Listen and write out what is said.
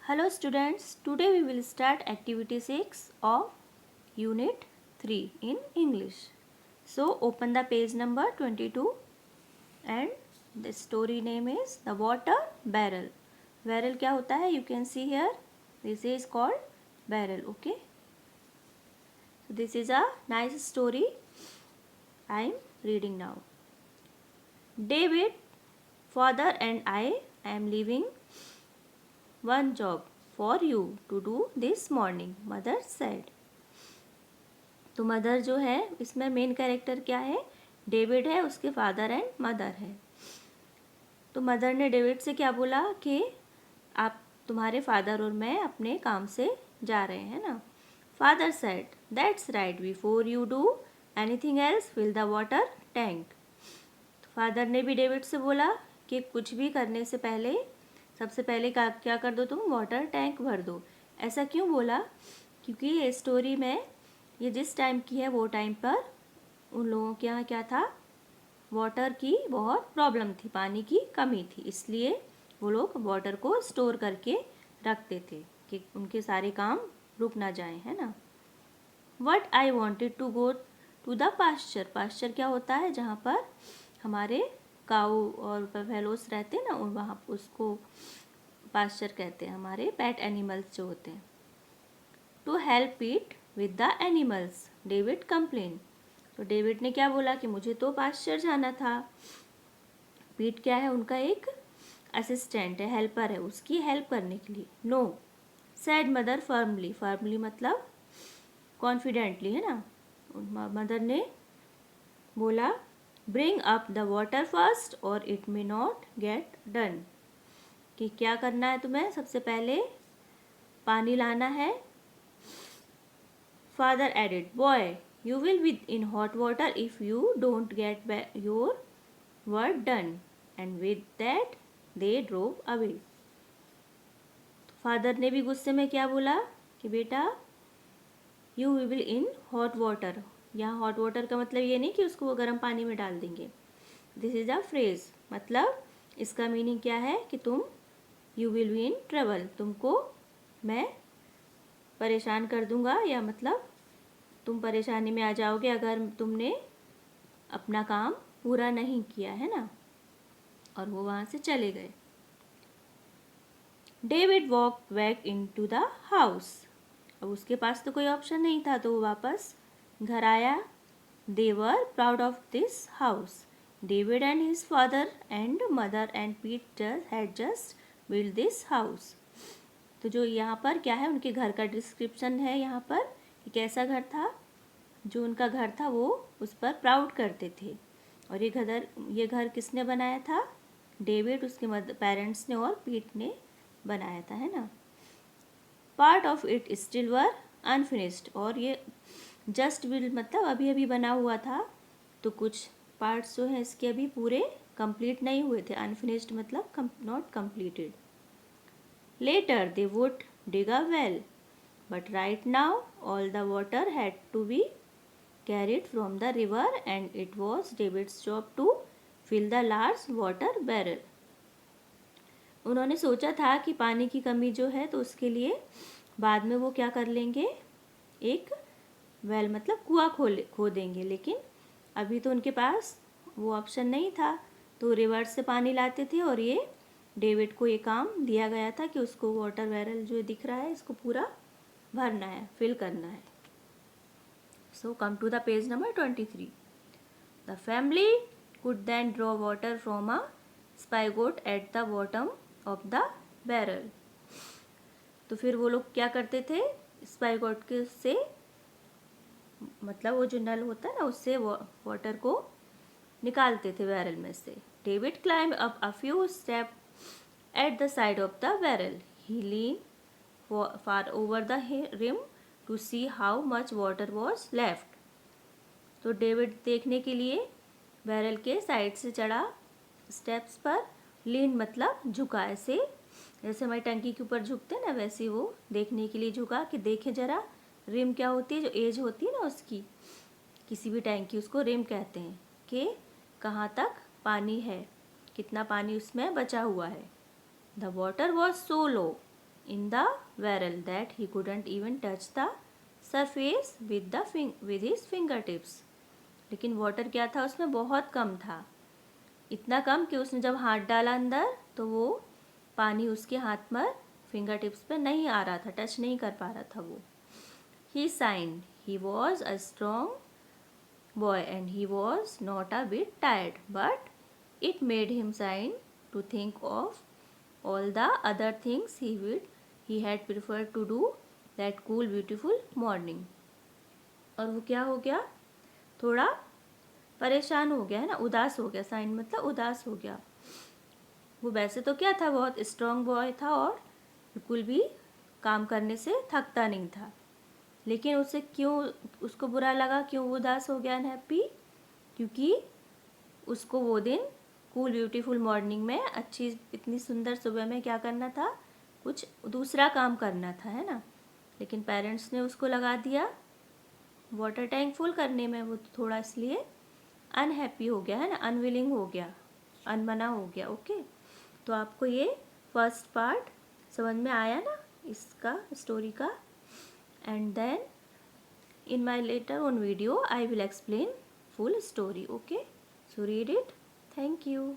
Hello students, today we will start activity 6 of unit 3 in English. So open the page number 22 and the story name is The Water Barrel. Barrel क्या होता है? You can see here, this is called barrel, okay? So this is a nice story I am reading now. David, father and I am leaving one job for you to do this morning, mother said. तो mother जो है इसमें main character क्या है? David है, उसके father and mother है. तो मदर ने डेविड से क्या बोला कि आप तुम्हारे फादर और मैं अपने काम से जा रहे हैं ना. Father said that's right before you do anything else fill the water tank. Father ने भी डेविड से बोला कि कुछ भी करने से पहले सबसे पहले क्या कर दो, तुम वाटर टैंक भर दो. ऐसा क्यों बोला? क्योंकि ये स्टोरी में ये जिस टाइम की है वो टाइम पर उन लोगों के यहाँ क्या था, वाटर की बहुत प्रॉब्लम थी, पानी की कमी थी, इसलिए वो लोग वाटर को स्टोर करके रखते थे कि उनके सारे काम रुक ना जाए, है ना. What I wanted to go to the pasture. Pasture क्या होता है? जहाँ पर हमारे काऊ और बफेलोस रहते हैं ना, वहाँ उसको पास्चर कहते हैं, हमारे पेट एनिमल्स जो होते हैं. To help it with the animals David complain. तो डेविड ने क्या बोला कि मुझे तो पास्चर जाना था. पीट क्या है? उनका एक असिस्टेंट है, हेल्पर है, उसकी हेल्प करने के लिए. No said mother firmly. Firmly मतलब कॉन्फिडेंटली, है ना. मदर ने बोला bring up the water first और it may not get done. कि क्या करना है तुम्हें? सबसे पहले पानी लाना है. Father added, boy, you will be in hot water if you don't get your work done. And with that, they drove away. Father ने भी गुस्से में क्या बोला कि बेटा you will in hot water. यहाँ हॉट वाटर का मतलब ये नहीं कि उसको वो गर्म पानी में डाल देंगे. दिस इज अ फ्रेज, मतलब इसका मीनिंग क्या है कि तुम you will be in trouble, तुमको मैं परेशान कर दूंगा, या मतलब तुम परेशानी में आ जाओगे अगर तुमने अपना काम पूरा नहीं किया, है ना. और वो वहाँ से चले गए. David walk back into the house. अब उसके पास तो कोई ऑप्शन नहीं था, तो वो वापस घर आया. They were proud of this house. David and his father and mother and Peter had just build this house. तो जो यहाँ पर क्या है, उनके घर का डिस्क्रिप्शन है यहाँ पर. कैसा घर था? जो उनका घर था वो उस पर प्राउड करते थे. और ये घर किसने बनाया था? डेविड, उसके पेरेंट्स ने और पीट ने बनाया था, है ना. Part of it still were unfinished. और ये जस्ट बिल्ड मतलब अभी अभी बना हुआ था, तो कुछ पार्ट्स जो हैं इसके अभी पूरे कंप्लीट नहीं हुए थे. अनफिनिश्ड मतलब not completed. Later they would dig a well, but right now all the water had to be carried from the river and it was David's job to fill the large water barrel. उन्होंने सोचा था कि पानी की कमी जो है तो उसके लिए बाद में वो क्या कर लेंगे, एक वेल मतलब कुआं खोदेंगे. लेकिन अभी तो उनके पास वो ऑप्शन नहीं था, तो रिवर से पानी लाते थे. और ये डेविड को ये काम दिया गया था कि उसको वाटर बैरल जो दिख रहा है इसको पूरा भरना है, फिल करना है. So come to the page number 23. The family could then draw water from a spigot at the bottom of the barrel. तो फिर वो लोग क्या करते थे, स्पाइगोट के से मतलब वो जो नल होता है ना उससे वाटर को निकालते थे बैरल में से. David climb up a few step at the side of the barrel. He lean far over the rim to see how much water was left. तो डेविड देखने के लिए बैरल के साइड से चढ़ा स्टेप्स पर. लीन मतलब झुका, ऐसे जैसे हमारी टंकी के ऊपर झुकते हैं ना, वैसे वो देखने के लिए झुका कि देखे जरा रिम क्या होती है, जो एज होती है ना उसकी, किसी भी टैंक की, उसको रिम कहते हैं, कि कहाँ तक पानी है, कितना पानी उसमें बचा हुआ है. The water was so low. in the barrel that he couldn't even touch the surface with his fingertips. लेकिन वाटर क्या था उसमें, बहुत कम था, इतना कम कि उसने जब हाथ डाला अंदर तो वो पानी उसके हाथ पर फिंगर टिप्स पे नहीं आ रहा था, टच नहीं कर पा रहा था वो. He signed. He was a strong boy and he was not a bit tired, but it made him sign to think of all the other things he had preferred to do that cool beautiful morning. और वो क्या हो गया, थोड़ा परेशान हो गया है ना, उदास हो गया. साइन मतलब उदास हो गया. वो वैसे तो क्या था, बहुत स्ट्रांग बॉय था और बिल्कुल भी काम करने से थकता नहीं था, लेकिन उसे क्यों, उसको बुरा लगा, क्यों उदास हो गया, अनहैप्पी, क्योंकि उसको वो दिन कूल ब्यूटीफुल मॉर्निंग में, अच्छी इतनी सुंदर सुबह में क्या करना था, कुछ दूसरा काम करना था, है ना. लेकिन पेरेंट्स ने उसको लगा दिया वाटर टैंक फुल करने में. वो थोड़ा इसलिए अनहैप्पी हो गया है ना, अनविलिंग हो गया, अनबना हो गया. ओके, तो आपको ये फर्स्ट पार्ट समझ में आया ना इसका, स्टोरी का. And then in my later on video I will explain full story. Okay, so read it. Thank you.